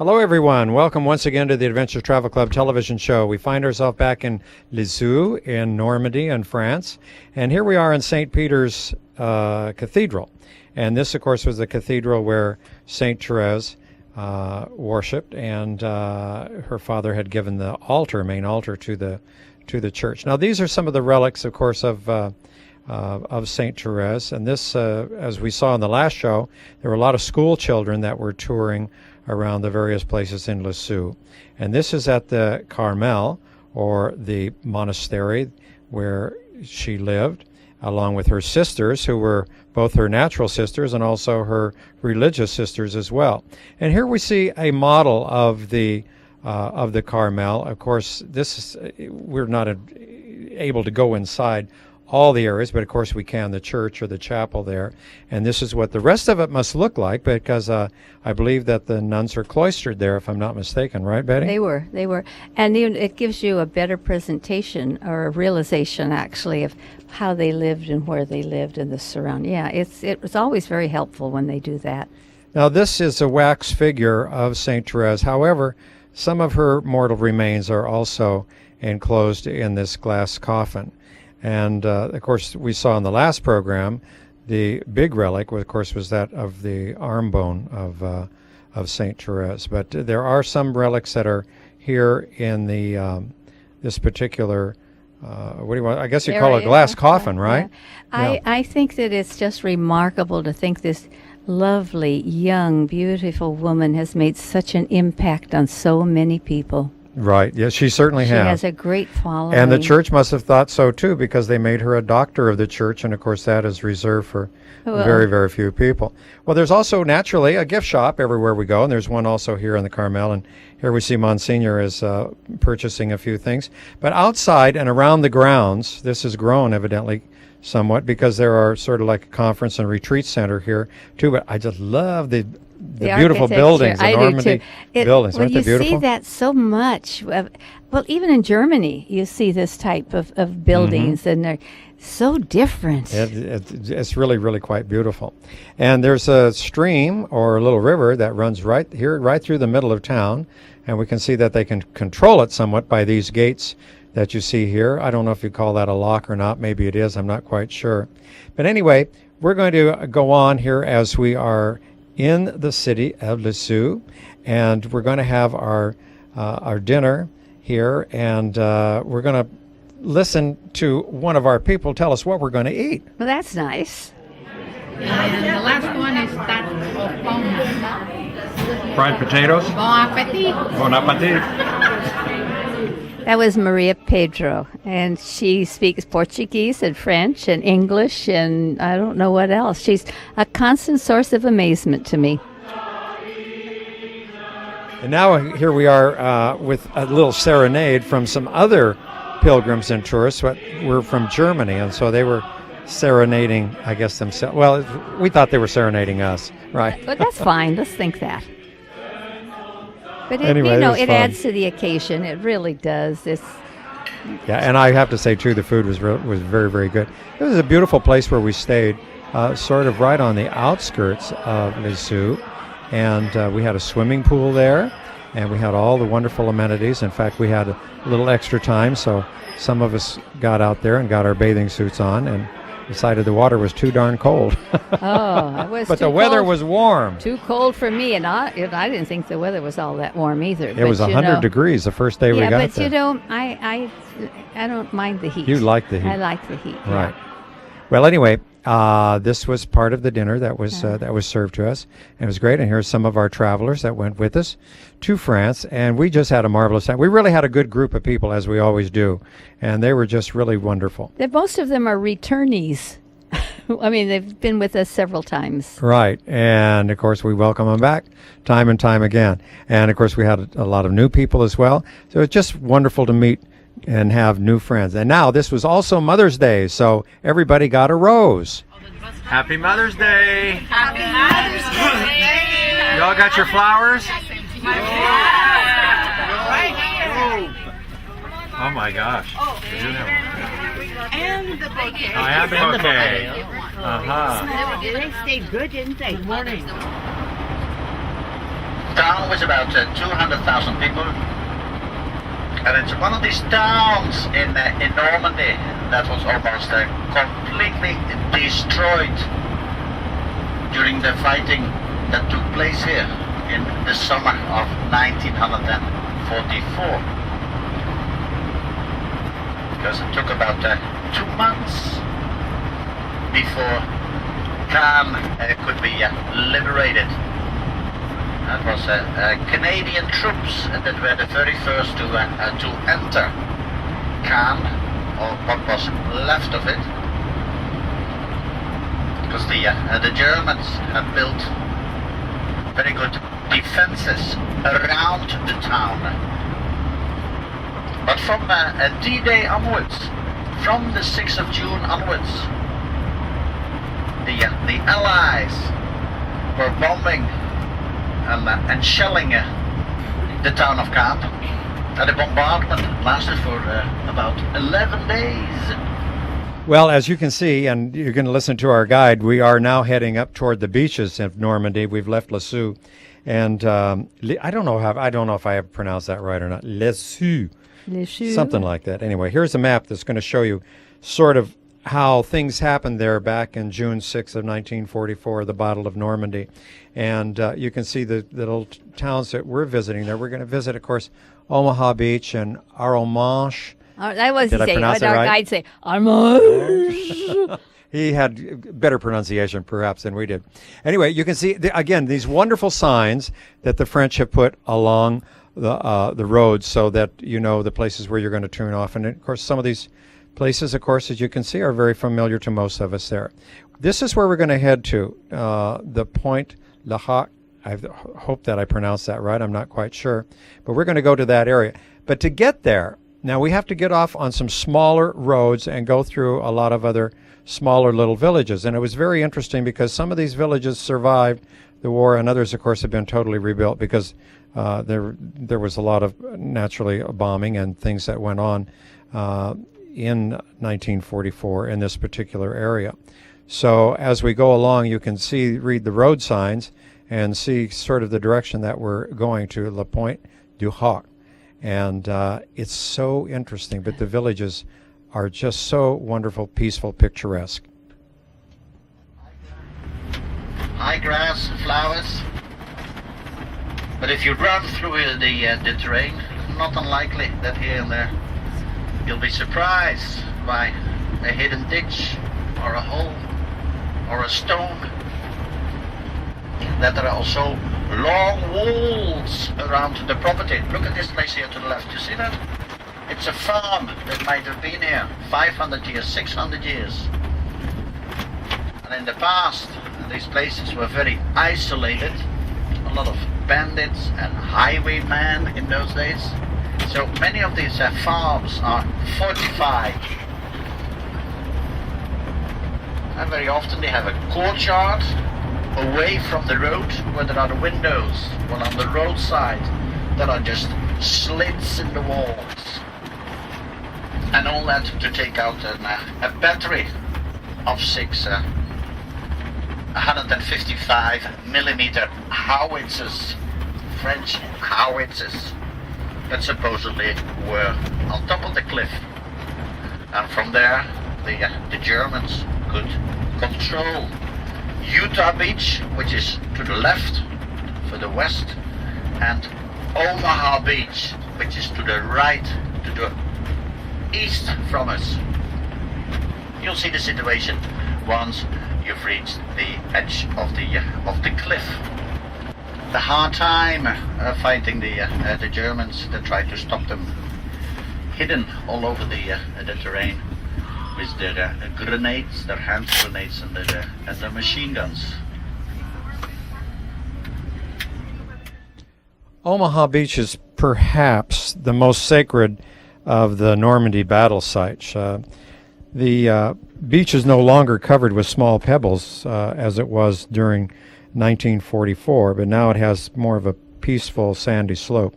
Hello, everyone. Welcome once again to the Adventure Travel Club television show. We find ourselves back in Lisieux in Normandy in France. And here we are in St. Peter's Cathedral. And this, of course, was the cathedral where St. Therese worshipped, and her father had given the main altar to the church. Now, these are some of the relics, of course, of St. Therese. And this, as we saw in the last show, there were a lot of school children that were touring around the various places in Lisieux. And this is at the Carmel, or the monastery where she lived, along with her sisters, who were both her natural sisters and also her religious sisters as well. And here we see a model of the Carmel. Of course, we're not able to go inside all the areas, but of course we can, the church or the chapel there. And this is what the rest of it must look like, because I believe that the nuns are cloistered there, if I'm not mistaken, right, Betty? They were. And it gives you a better presentation, or a realization, actually, of how they lived and where they lived and the surrounding. Yeah, it was always very helpful when they do that. Now, this is a wax figure of St. Therese. However, some of her mortal remains are also enclosed in this glass coffin. And, of course, we saw in the last program, the big relic, of course, was that of the arm bone of St. Therese. But there are some relics that are here in the this particular, what do you want? I guess you call it a glass coffin, right? Yeah. I think that it's just remarkable to think this lovely, young, beautiful woman has made such an impact on so many people. Right. Yes, she certainly has. She has a great following. And the church must have thought so, too, because they made her a doctor of the church, and, of course, that is reserved for very, very few people. Well, there's also, naturally, a gift shop everywhere we go, and there's one also here in the Carmel, and here we see Monsignor is purchasing a few things. But outside and around the grounds, this has grown, evidently, somewhat, because there are sort of like a conference and retreat center here, too. But I just love the beautiful buildings, the Normandy buildings. Aren't they beautiful? You see that so much. Well, even in Germany, you see this type of buildings, and they're so different. It's really, really quite beautiful. And there's a stream or a little river that runs right through the middle of town, and we can see that they can control it somewhat by these gates that you see here. I don't know if you call that a lock or not. Maybe it is. I'm not quite sure. But anyway, we're going to go on here as we are in the city of Lisieux, and we're going to have our dinner here, and we're going to listen to one of our people tell us what we're going to eat. Well, that's nice. And the last one is that of pommes. Fried potatoes. Bon appetit. Bon appetit. That was Maria Pedro, and she speaks Portuguese and French and English and I don't know what else. She's a constant source of amazement to me. And now here we are with a little serenade from some other pilgrims and tourists who were from Germany, and so they were serenading, I guess, themselves. Well, we thought they were serenading us, right? But that's fine. Let's think that. But anyway, it adds to the occasion. It really does. Yeah, and I have to say too, the food was very, very good. It was a beautiful place where we stayed, sort of right on the outskirts of Lisieux, and we had a swimming pool there, and we had all the wonderful amenities. In fact, we had a little extra time, so some of us got out there and got our bathing suits on, and decided the water was too darn cold. Oh, it was. But the weather was warm. Too cold for me, and I didn't think the weather was all that warm either. It was 100 degrees the first day we got there. Yeah, but I don't mind the heat. You like the heat. I like the heat. Right. Yeah. Well, anyway, this was part of the dinner that was served to us, and it was great. And here's some of our travelers that went with us to France, and we just had a marvelous time. We really had a good group of people, as we always do, and they were just really wonderful. Most of them are returnees. I mean, they've been with us several times. Right, and of course we welcome them back time and time again. And of course we had a lot of new people as well, so it's just wonderful to meet and have new friends. And now this was also Mother's Day, so everybody got a rose. Happy Mother's Day! Happy Mother's Day! You all got your flowers? Oh my gosh. And the bouquet. I have the bouquet. Uh-huh. They stayed good, didn't they? Good morning. town with about 200,000 people. And it's one of these towns in Normandy that was almost completely destroyed during the fighting that took place here in the summer of 1944. Because it took about 2 months before Caen could be liberated. That was Canadian troops that were the very first to enter Caen, or what was left of it, because the Germans had built very good defenses around the town. But from D-Day onwards, from the 6th of June onwards, the Allies were bombing and shelling the town of Caen. The bombardment lasted for about 11 days. Well, as you can see, and you can listen to our guide, we are now heading up toward the beaches of Normandy. We've left Lisieux, and I don't know if I have pronounced that right or not. Lisieux, something like that. Anyway, here's a map that's going to show you sort of how things happened there back in June 6th of 1944, the Battle of Normandy. And you can see the little towns that we're visiting there. We're going to visit, of course, Omaha Beach and Arromanches. That was Did I pronounce what it our right? guide say. Arromanches. He had better pronunciation, perhaps, than we did. Anyway, you can see, again, these wonderful signs that the French have put along the roads so that you know the places where you're going to turn off. And, of course, some of these places, of course, as you can see, are very familiar to most of us there. This is where we're going to head to, the Point Le Haut. I hope that I pronounced that right. I'm not quite sure. But we're going to go to that area. But to get there, now we have to get off on some smaller roads and go through a lot of other smaller little villages. And it was very interesting because some of these villages survived the war, and others, of course, have been totally rebuilt because there was a lot of, naturally, bombing and things that went on in 1944 in this particular area. So as we go along, you can read the road signs and see sort of the direction that we're going to, Le Point du Haut. And it's so interesting, but the villages are just so wonderful, peaceful, picturesque. High grass, flowers. But if you run through the terrain, not unlikely that here and there you'll be surprised by a hidden ditch or a hole or a stone. That there are also long walls around the property. Look at this place here to the left. You see that? It's a farm that might have been here 500 years, 600 years. And in the past, these places were very isolated. A lot of bandits and highwaymen in those days. So many of these farms are fortified. And very often they have a courtyard away from the road where there are the windows. Well, on the roadside there are just slits in the walls. And all that to take out a battery of 6 155mm howitzers, French howitzers, that supposedly were on top of the cliff. And from there the Germans could control Utah Beach, which is to the left, for the west, and Omaha Beach, which is to the right, to the east from us. You'll see the situation once you've reached the edge of the cliff. The hard time fighting the Germans that tried to stop them, hidden all over the terrain with their grenades, their hand grenades, and their machine guns. Omaha Beach is perhaps the most sacred of the Normandy battle sites. The beach is no longer covered with small pebbles as it was during 1944, but now it has more of a peaceful sandy slope.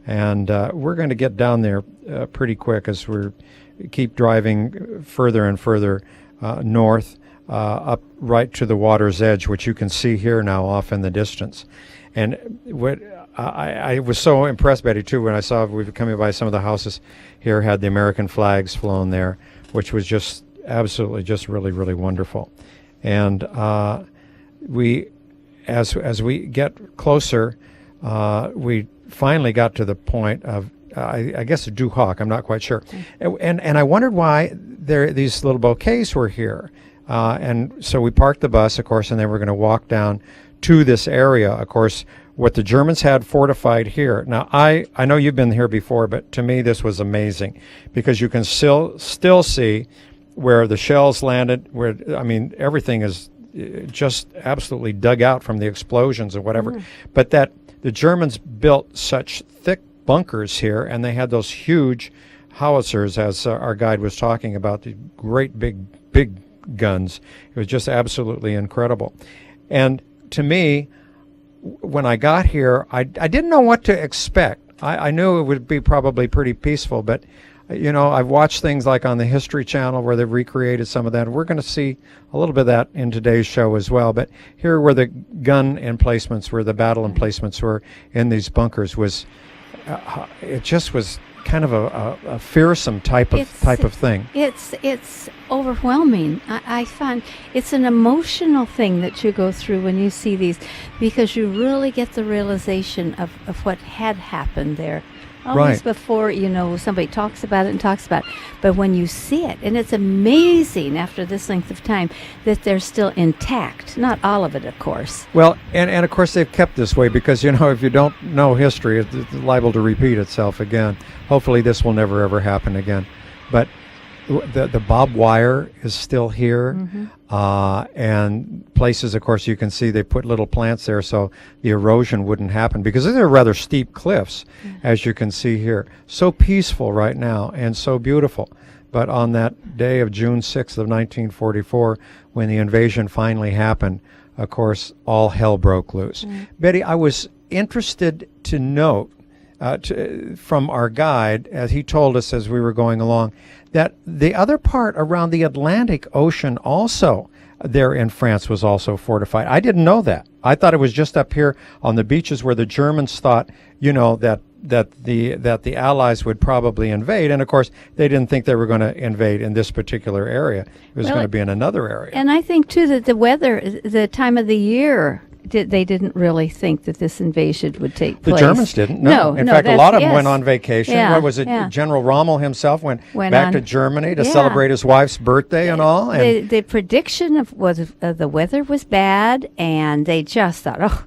And we're going to get down there pretty quick as we keep driving further and further north, up right to the water's edge, which you can see here now off in the distance. And what I was so impressed, Betty, too, when I saw we were coming by some of the houses here had the American flags flown there, which was just absolutely just really, really wonderful. And as we get closer, we finally got to the point of, I guess, Du Hoc. I'm not quite sure. And I wondered why these little bouquets were here. And so we parked the bus, of course, and then we're going to walk down to this area. Of course, what the Germans had fortified here. Now, I know you've been here before, but to me this was amazing because you can still see where the shells landed, where, I mean, everything is just absolutely dug out from the explosions or whatever. But that the Germans built such thick bunkers here, and they had those huge howitzers, as our guide was talking about, the great big guns. It was just absolutely incredible. And to me, when I got here, I didn't know what to expect. I knew it would be probably pretty peaceful, but you know, I've watched things like on the History Channel where they've recreated some of that. We're going to see a little bit of that in today's show as well. But here where the gun emplacements were, the battle emplacements were in these bunkers, was it just was kind of a fearsome type of thing. It's overwhelming. I find it's an emotional thing that you go through when you see these, because you really get the realization of what had happened there. Always before, you know, somebody talks about it. But when you see it, and it's amazing after this length of time that they're still intact. Not all of it, of course. Well, and of course they've kept this way because, you know, if you don't know history, it's liable to repeat itself again. Hopefully this will never, ever happen again. But the barbed wire is still here. And places, of course, you can see they put little plants there so the erosion wouldn't happen, because they're rather steep cliffs, as you can see here. So peaceful right now and so beautiful. But on that day of June 6th of 1944, when the invasion finally happened, of course, all hell broke loose. Betty, I was interested to note from our guide, as he told us as we were going along, that the other part around the Atlantic Ocean also there in France was also fortified. I didn't know that. I thought it was just up here on the beaches where the Germans thought, you know, that the Allies would probably invade. And of course, they didn't think they were going to invade in this particular area. It was going to be in another area. And I think too that the weather, the time of the year, they didn't really think that this invasion would take place. The Germans didn't. No. In fact, a lot of them went on vacation. Yeah, what was it? yeah. General Rommel himself went back to Germany to celebrate his wife's birthday and all. And the prediction of the weather was bad, and they just thought, oh,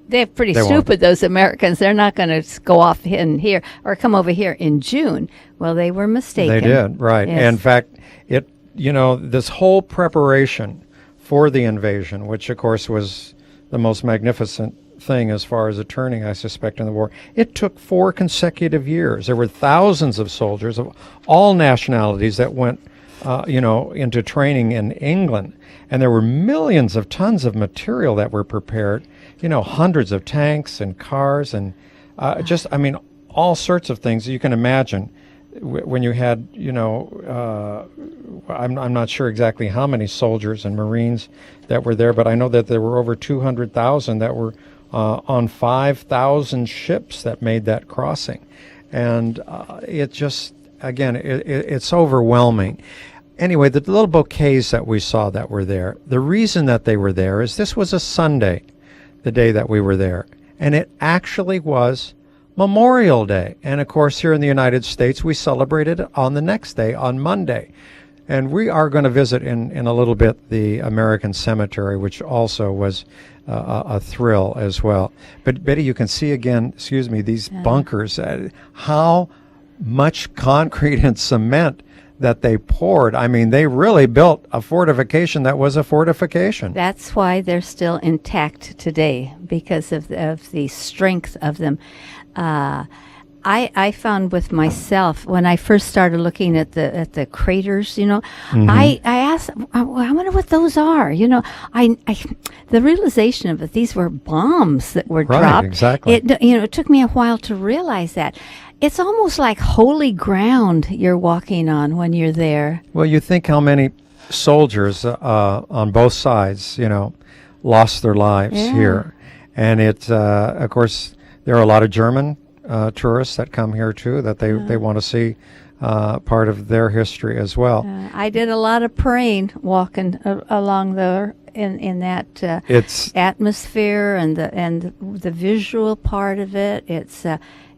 they're pretty stupid, those Americans. They're not going to go off in here or come over here in June. Well, they were mistaken. They did, right. Yes. In fact, this whole preparation for the invasion, which of course was the most magnificent thing as far as a turning, I suspect, in the war, it took 4 consecutive years. There were thousands of soldiers of all nationalities that went into training in England, and there were millions of tons of material that were prepared, hundreds of tanks and cars and all sorts of things you can imagine. When you had, I'm not sure exactly how many soldiers and Marines that were there, but I know that there were over 200,000 that were on 5,000 ships that made that crossing. And it just, again, it's overwhelming. Anyway, the little bouquets that we saw that were there, the reason that they were there is this was a Sunday, the day that we were there. And it actually was Memorial Day. And of course, here in the United States, we celebrated it on the next day, on Monday. And we are going to visit in a little bit the American Cemetery, which also was a thrill as well. But Betty, you can see again, these bunkers, how much concrete and cement that they poured. I mean, they really built a fortification that was a fortification. That's why they're still intact today, because of the strength of them. I found with myself when I first started looking at the craters, I asked, I wonder what those are. The realization of it, these were bombs that were dropped. Exactly. It took me a while to realize that. It's almost like holy ground you're walking on when you're there. Well, you think how many soldiers on both sides, lost their lives here, and it, of course. there are a lot of German tourists that come here too, that they want to see part of their history as well. I did a lot of praying walking along there in that It's atmosphere and the visual part of it.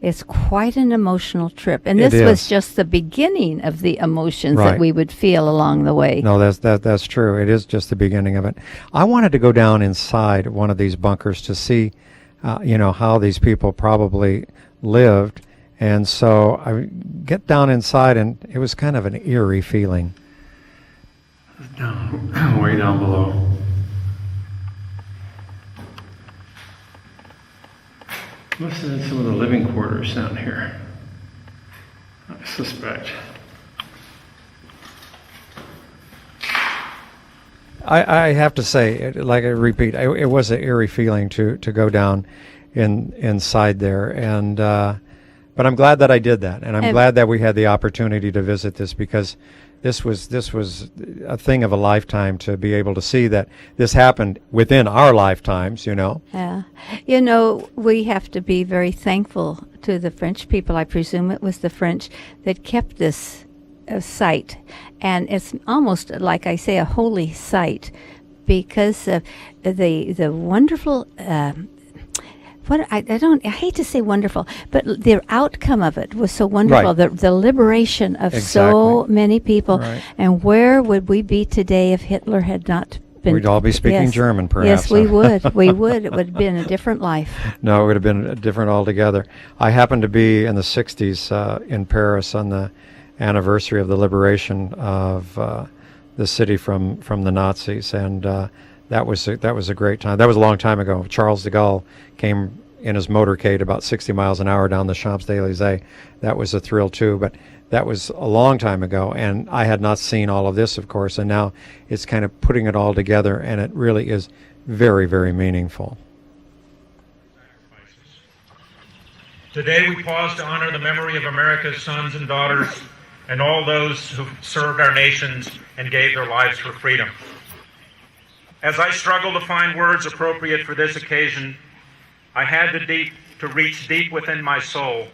It's quite an emotional trip, and this was just the beginning of the emotions that we would feel along the way. No, that's true. It is just the beginning of it. I wanted to go down inside one of these bunkers to see, how these people probably lived, and so I get down inside, and it was kind of an eerie feeling. Down, way down below. Must have been some of the living quarters down here, I suspect. I have to say, like I repeat, it was an eerie feeling to go down inside there, and but I'm glad that I did that, and I'm glad that we had the opportunity to visit this, because this was a thing of a lifetime to be able to see that this happened within our lifetimes. Yeah. We have to be very thankful to the French people. I presume it was the French that kept this site. And it's almost, like I say, a holy site, because of the wonderful... I hate to say wonderful, but the outcome of it was so wonderful. Right. The liberation of so many people. Right. And where would we be today if Hitler had not been? We'd all be speaking German, perhaps. Yes, we would. We would. It would have been a different life. No, it would have been different altogether. I happened to be in the 60s in Paris on the anniversary of the liberation of the city from the Nazis, and that was a great time. That was a long time ago. Charles de Gaulle came in his motorcade about 60 miles an hour down the Champs-Élysées. That was a thrill too, but that was a long time ago, and I had not seen all of this, of course, and now it's kind of putting it all together, and it really is very, very meaningful. Today we pause to honor the memory of America's sons and daughters and all those who served our nations and gave their lives for freedom. As I struggle to find words appropriate for this occasion, I had to reach deep within my soul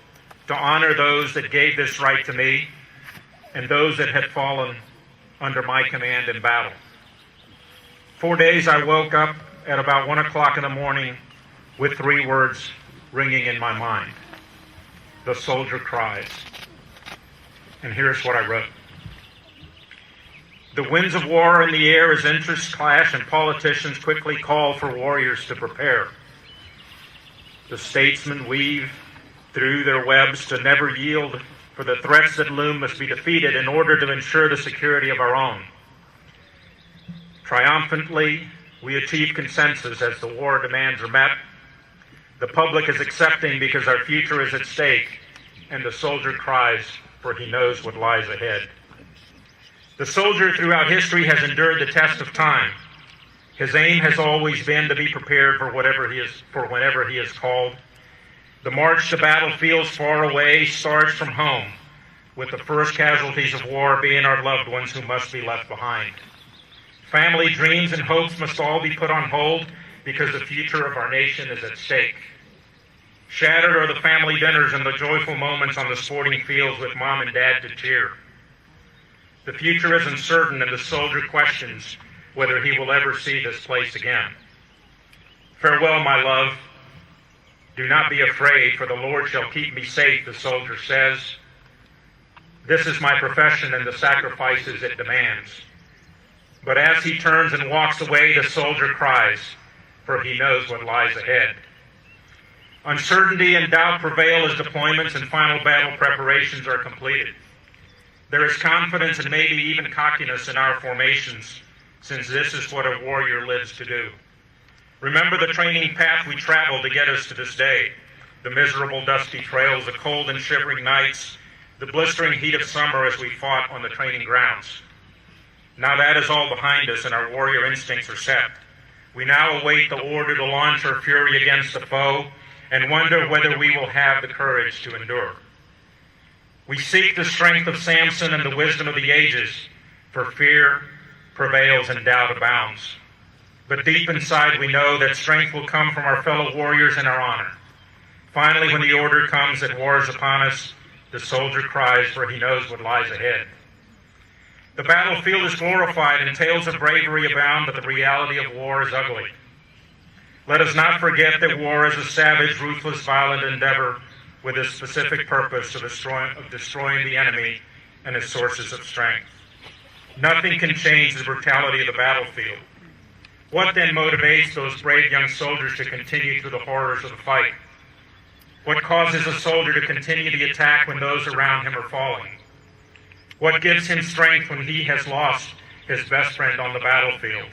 to honor those that gave this right to me and those that had fallen under my command in battle. 4 days I woke up at about 1 o'clock in the morning with 3 words ringing in my mind: the soldier cries. And here's what I wrote. The winds of war are in the air as interests clash and politicians quickly call for warriors to prepare. The statesmen weave through their webs to never yield, for the threats that loom must be defeated in order to ensure the security of our own. Triumphantly, we achieve consensus as the war demands are met. The public is accepting because our future is at stake, and the soldier cries, for he knows what lies ahead. The soldier throughout history has endured the test of time. His aim has always been to be prepared for whenever he is called. The march to battlefields far away starts from home, with the first casualties of war being our loved ones who must be left behind. Family dreams and hopes must all be put on hold because the future of our nation is at stake. Shattered are the family dinners and the joyful moments on the sporting fields with mom and dad to cheer. The future is uncertain, and the soldier questions whether he will ever see this place again. Farewell, my love. Do not be afraid, for the Lord shall keep me safe, the soldier says. This is my profession and the sacrifices it demands. But as he turns and walks away, the soldier cries, for he knows what lies ahead. Uncertainty and doubt prevail as deployments and final battle preparations are completed. There is confidence and maybe even cockiness in our formations, since this is what a warrior lives to do. Remember the training path we traveled to get us to this day, the miserable dusty trails, the cold and shivering nights, the blistering heat of summer as we fought on the training grounds. Now that is all behind us and our warrior instincts are set. We now await the order to launch our fury against the foe and wonder whether we will have the courage to endure. We seek the strength of Samson and the wisdom of the ages, for fear prevails and doubt abounds. But deep inside we know that strength will come from our fellow warriors in our honor. Finally, when the order comes that war is upon us, the soldier cries, for he knows what lies ahead. The battlefield is glorified and tales of bravery abound, but the reality of war is ugly. Let us not forget that war is a savage, ruthless, violent endeavor with a specific purpose of destroying the enemy and his sources of strength. Nothing can change the brutality of the battlefield. What then motivates those brave young soldiers to continue through the horrors of the fight? What causes a soldier to continue the attack when those around him are falling? What gives him strength when he has lost his best friend on the battlefield?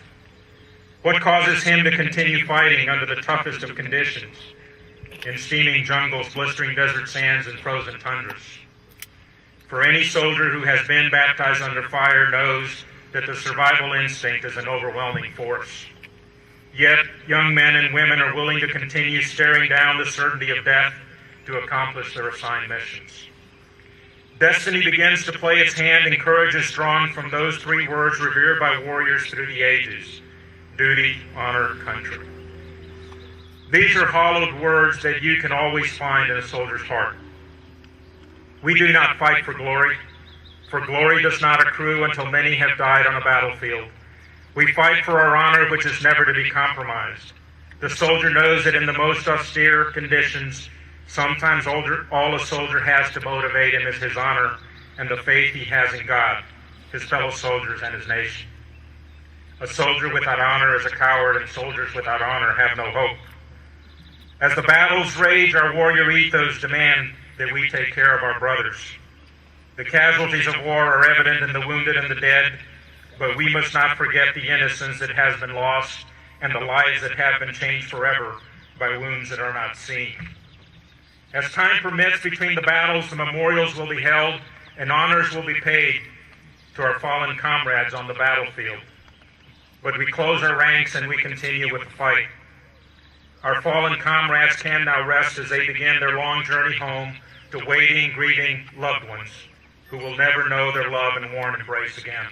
What causes him to continue fighting under the toughest of conditions, in steaming jungles, blistering desert sands, and frozen tundras? For any soldier who has been baptized under fire knows that the survival instinct is an overwhelming force. Yet, young men and women are willing to continue staring down the certainty of death to accomplish their assigned missions. Destiny begins to play its hand, and courage is drawn from those three words revered by warriors through the ages: duty, honor, country. These are hallowed words that you can always find in a soldier's heart. We do not fight for glory does not accrue until many have died on a battlefield. We fight for our honor, which is never to be compromised. The soldier knows that in the most austere conditions, sometimes all a soldier has to motivate him is his honor and the faith he has in God, his fellow soldiers, and his nation. A soldier without honor is a coward, and soldiers without honor have no hope. As the battles rage, our warrior ethos demand that we take care of our brothers. The casualties of war are evident in the wounded and the dead, but we must not forget the innocence that has been lost and the lives that have been changed forever by wounds that are not seen. As time permits between the battles, the memorials will be held and honors will be paid to our fallen comrades on the battlefield. But we close our ranks and we continue with the fight. Our fallen comrades can now rest as they begin their long journey home to waiting, grieving loved ones who will never know their love and warm embrace again.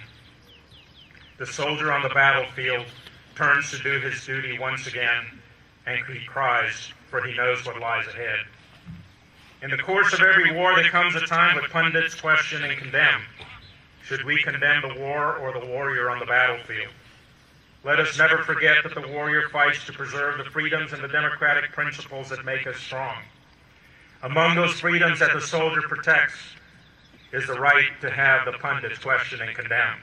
The soldier on the battlefield turns to do his duty once again, and he cries, for he knows what lies ahead. In the course of every war, there comes a time when pundits question and condemn. Should we condemn the war or the warrior on the battlefield? Let us never forget that the warrior fights to preserve the freedoms and the democratic principles that make us strong. Among those freedoms that the soldier protects is the right to have the pundits question and condemn.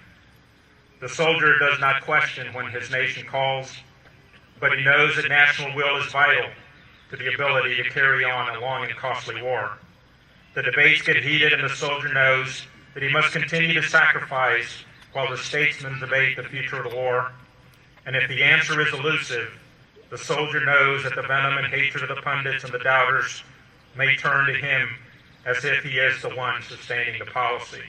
The soldier does not question when his nation calls, but he knows that national will is vital to the ability to carry on a long and costly war. The debates get heated, and the soldier knows that he must continue to sacrifice while the statesmen debate the future of the war. And if the answer is elusive, the soldier knows that the venom and hatred of the pundits and the doubters may turn to him as if he is the one sustaining the policy.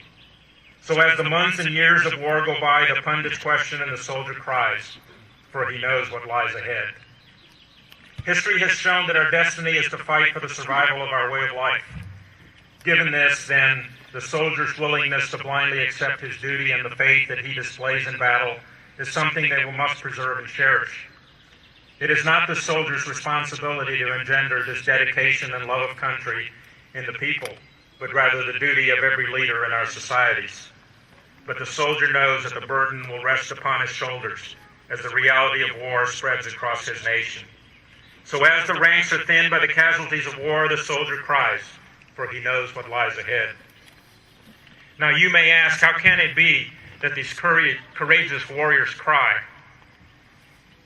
So as the months and years of war go by, the pundits question and the soldier cries, for he knows what lies ahead. History has shown that our destiny is to fight for the survival of our way of life. Given this, then, the soldier's willingness to blindly accept his duty and the faith that he displays in battle is something that we must preserve and cherish. It is not the soldier's responsibility to engender this dedication and love of country in the people, but rather the duty of every leader in our societies. But the soldier knows that the burden will rest upon his shoulders as the reality of war spreads across his nation. So as the ranks are thinned by the casualties of war, the soldier cries, for he knows what lies ahead. Now you may ask, how can it be that these courageous warriors cry?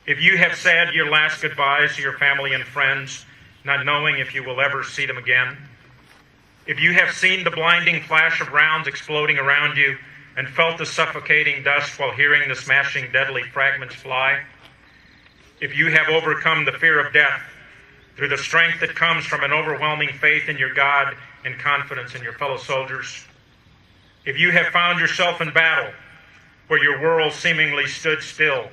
If you have said your last goodbyes to your family and friends, not knowing if you will ever see them again, if you have seen the blinding flash of rounds exploding around you and felt the suffocating dust while hearing the smashing deadly fragments fly, if you have overcome the fear of death through the strength that comes from an overwhelming faith in your God and confidence in your fellow soldiers, if you have found yourself in battle where your world seemingly stood still,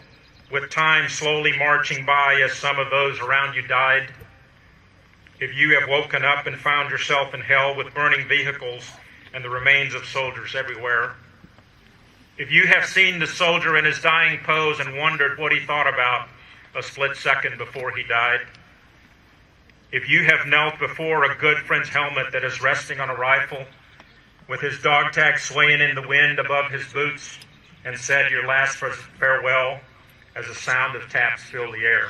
with time slowly marching by as some of those around you died, if you have woken up and found yourself in hell with burning vehicles and the remains of soldiers everywhere, if you have seen the soldier in his dying pose and wondered what he thought about a split second before he died, If you have knelt before a good friend's helmet that is resting on a rifle, with his dog tag swaying in the wind above his boots, and said your last farewell as a sound of taps fill the air.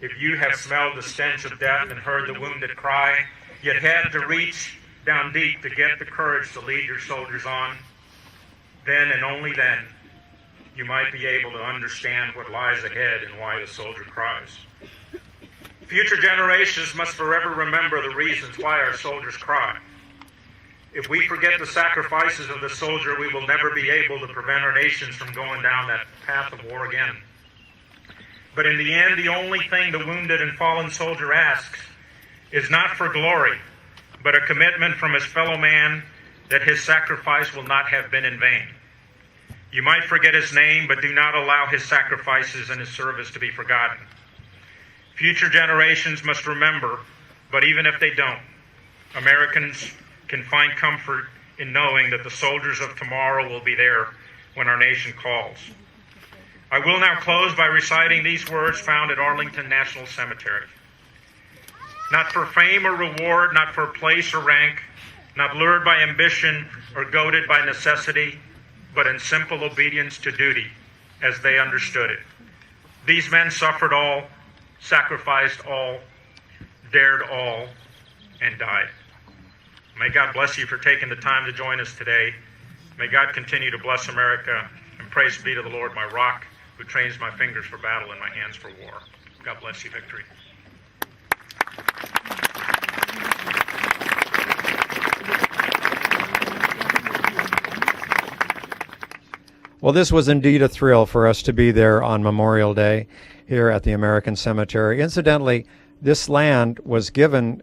If you have smelled the stench of death and heard the wounded cry, yet had to reach down deep to get the courage to lead your soldiers on, then and only then, you might be able to understand what lies ahead and why the soldier cries. Future generations must forever remember the reasons why our soldiers cry. If we forget the sacrifices of the soldier, we will never be able to prevent our nations from going down that path of war again. But in the end, the only thing the wounded and fallen soldier asks is not for glory, but a commitment from his fellow man that his sacrifice will not have been in vain. You might forget his name, but do not allow his sacrifices and his service to be forgotten. Future generations must remember, but even if they don't, Americans can find comfort in knowing that the soldiers of tomorrow will be there when our nation calls. I will now close by reciting these words found at Arlington National Cemetery. Not for fame or reward, not for place or rank, not lured by ambition or goaded by necessity, but in simple obedience to duty, as they understood it. These men suffered all, sacrificed all, dared all, and died. May God bless you for taking the time to join us today. May God continue to bless America, and praise be to the Lord, my rock, who trains my fingers for battle and my hands for war. God bless you, victory. Well, this was indeed a thrill for us to be there on Memorial Day here at the American Cemetery. Incidentally, this land was given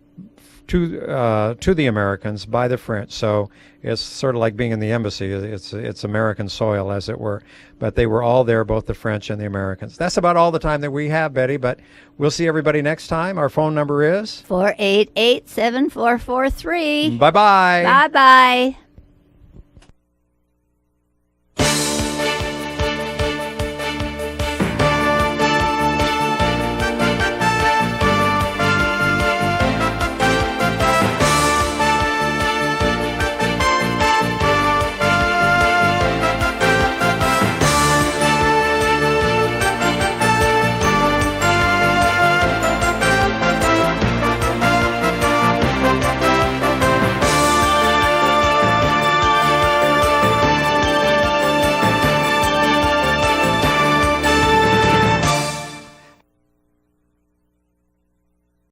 to the Americans by the French, so it's sort of like being in the embassy. It's American soil, as it were. But they were all there, both the French and the Americans. That's about all the time that we have, Betty, but we'll see everybody next time. Our phone number is 488-7443. Bye-bye. Bye-bye.